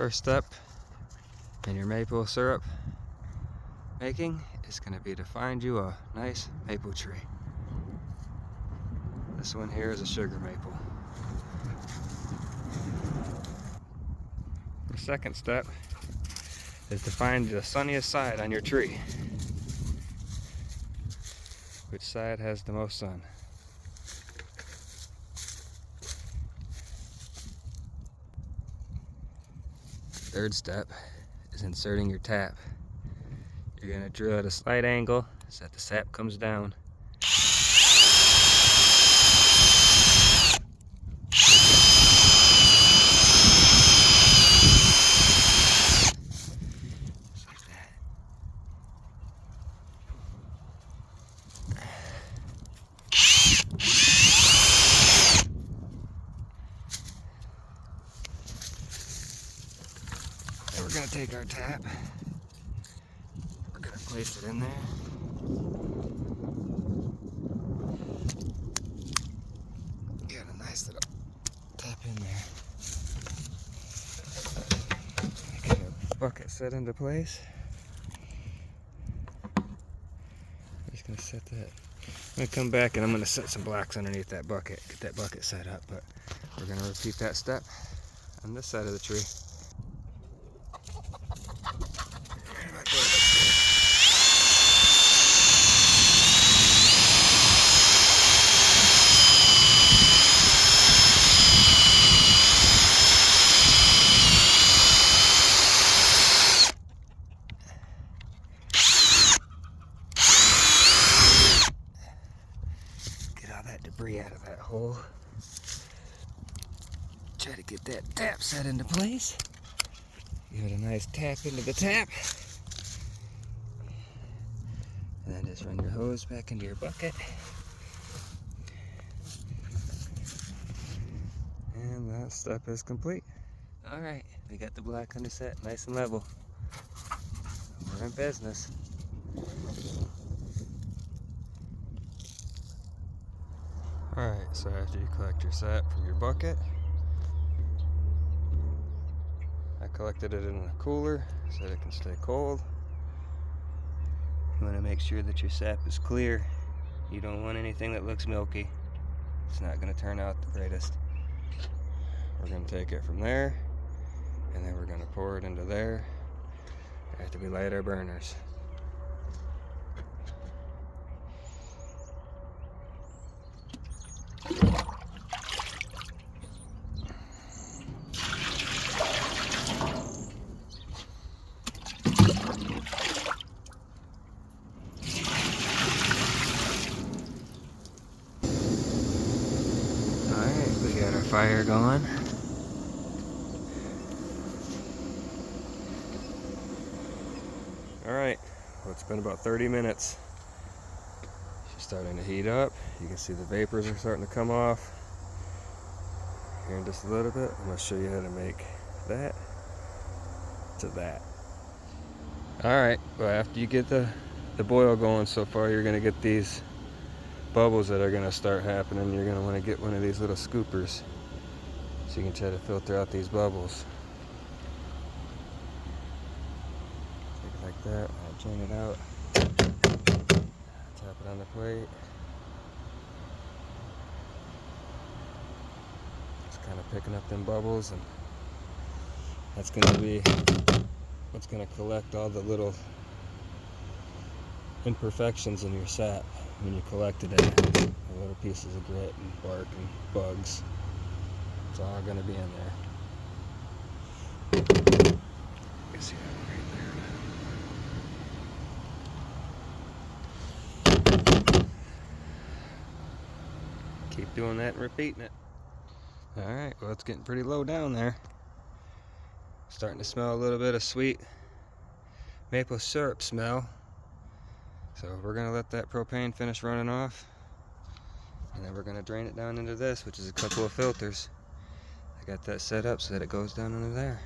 First step in your maple syrup making is going to be to find you a nice maple tree. This one here is a sugar maple. The second step is to find the sunniest side on your tree. Which side has the most sun? Third step is inserting your tap. You're going to drill at a slight angle so that the sap comes down. Just like that. Then we're going to take our tap. We're going to place it in there. Get a nice little tap in there. Get a bucket set into place. I'm just going to set that. I'm going to come back and I'm going to set some blocks underneath that bucket. Get that bucket set up. But we're going to repeat that step on this side of the tree. Debris out of that hole. Try to get that tap set into place. Give it a nice tap into the tap. And then just run your hose back into your bucket. And that step is complete. Alright, we got the black underset nice and level. We're in business. Alright, so after you collect your sap from your bucket, I collected it in a cooler so that it can stay cold. You want to make sure that your sap is clear. You don't want anything that looks milky. It's not going to turn out the greatest. We're going to take it from there, and then we're going to pour it into there after we light our burners. Got our fire going. Alright, well, it's been about 30 minutes. She's starting to heat up. You can see the vapors are starting to come off. Here in just a little bit, I'm going to show you how to make that to that. Alright, well, after you get the boil going so far, you're going to get these bubbles that are going to start happening. You're going to want to get one of these little scoopers so you can try to filter out these bubbles. Take it like that, I'll drain it out, tap it on the plate. Just kind of picking up them bubbles, and that's going to be what's going to collect all the little imperfections in your sap. When you collected it, the little pieces of grit and bark and bugs, it's all going to be in there. You can see that right there. Keep doing that and repeating it. Alright, well, it's getting pretty low down there. Starting to smell a little bit of sweet maple syrup smell. So we're going to let that propane finish running off, and then we're going to drain it down into this, which is a couple of filters. I got that set up so that it goes down into there.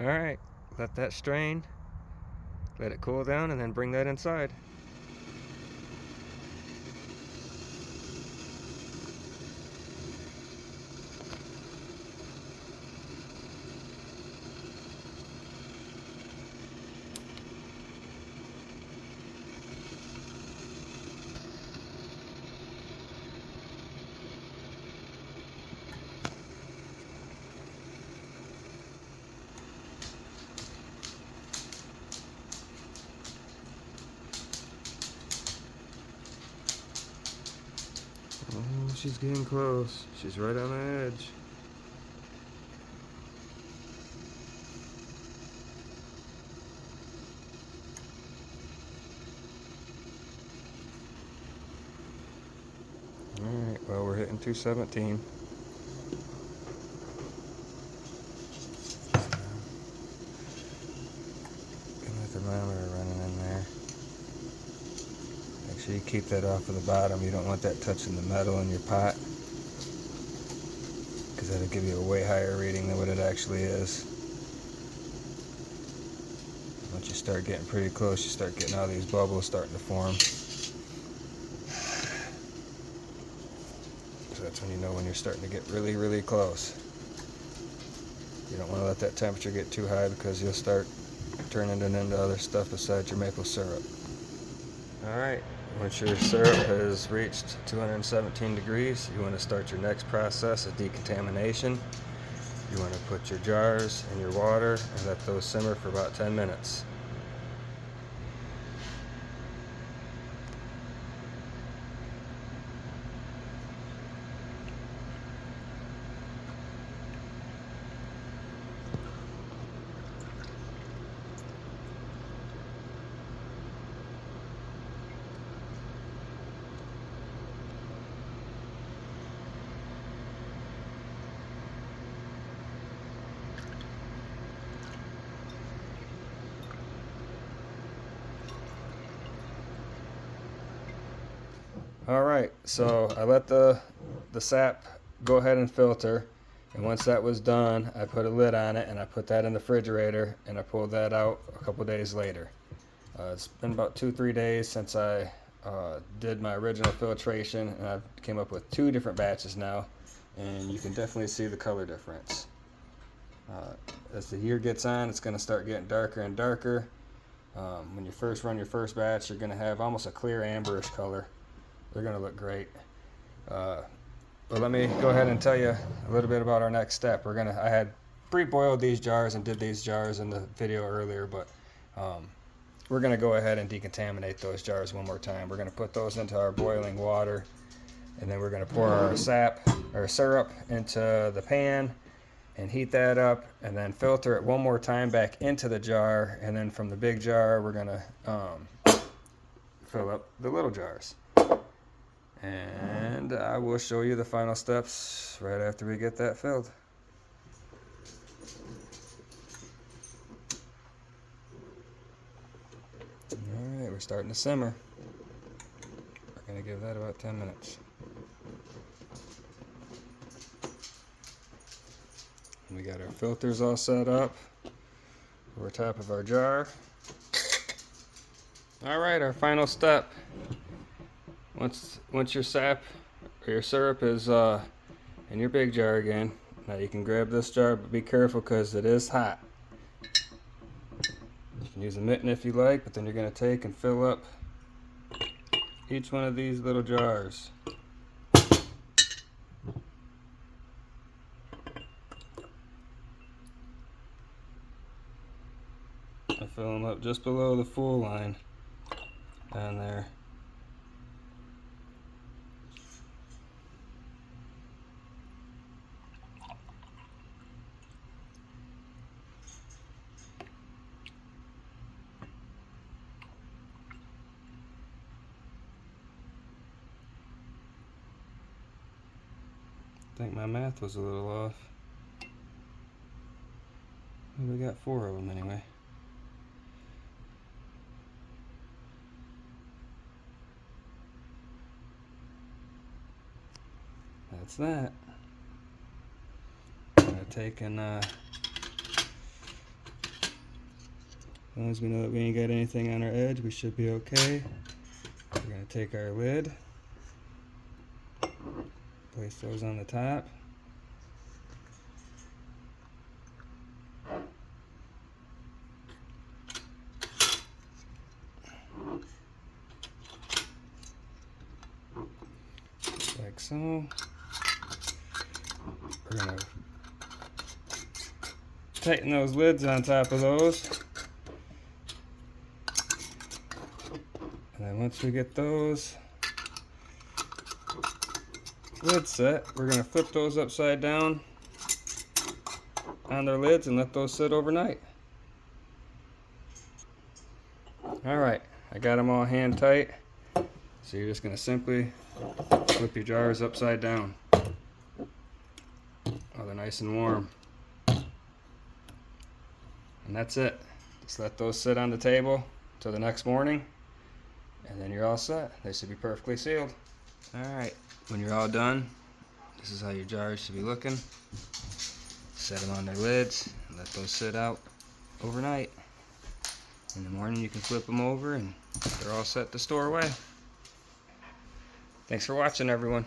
All right, let that strain, let it cool down, and then bring that inside. Oh, she's getting close. She's right on the edge. Alright, well, we're hitting 217. Get my thermometer running in there. Make sure you keep that off of the bottom. You don't want that touching the metal in your pot, because that'll give you a way higher reading than what it actually is. Once you start getting pretty close, you start getting all these bubbles starting to form. So that's when you know when you're starting to get really, really close. You don't want to let that temperature get too high, because you'll start turning it into other stuff besides your maple syrup. Alright, once your syrup has reached 217 degrees, you want to start your next process of decontamination. You want to put your jars in your water and let those simmer for about 10 minutes. Alright, so I let the sap go ahead and filter, and once that was done, I put a lid on it and I put that in the refrigerator, and I pulled that out a couple days later. It's been about 2-3 days since I did my original filtration, and I came up with 2 different batches now, and you can definitely see the color difference. As the year gets on, it's going to start getting darker and darker. When you first run your first batch, you're going to have almost a clear amberish color. They're going to look great. But let me go ahead and tell you a little bit about our next step. I had pre-boiled these jars and did these jars in the video earlier, but we're going to go ahead and decontaminate those jars one more time. We're going to put those into our boiling water, and then we're going to pour our syrup into the pan and heat that up, and then filter it one more time back into the jar, and then from the big jar we're going to fill up the little jars. And I will show you the final steps right after we get that filled. Alright, we're starting to simmer. We're going to give that about 10 minutes. We got our filters all set up over top of our jar. Alright, our final step. Once your sap or your syrup is in your big jar again, now you can grab this jar, but be careful because it is hot. You can use a mitten if you like, but then you're going to take and fill up each one of these little jars. I fill them up just below the full line down there. I think my math was a little off. We got 4 of them anyway. That's that. I'm gonna take and As long as we know that we ain't got anything on our edge, we should be okay. We're going to take our lid, place those on the top. Like so. We're going to tighten those lids on top of those. And then once we get those lids set, we're going to flip those upside down on their lids and let those sit overnight. Alright, I got them all hand tight. So you're just going to simply flip your jars upside down while they're nice and warm. And that's it. Just let those sit on the table till the next morning, and then you're all set. They should be perfectly sealed. Alright, when you're all done, this is how your jars should be looking. Set them on their lids and let those sit out overnight. In the morning you can flip them over and they're all set to store away. Thanks for watching, everyone.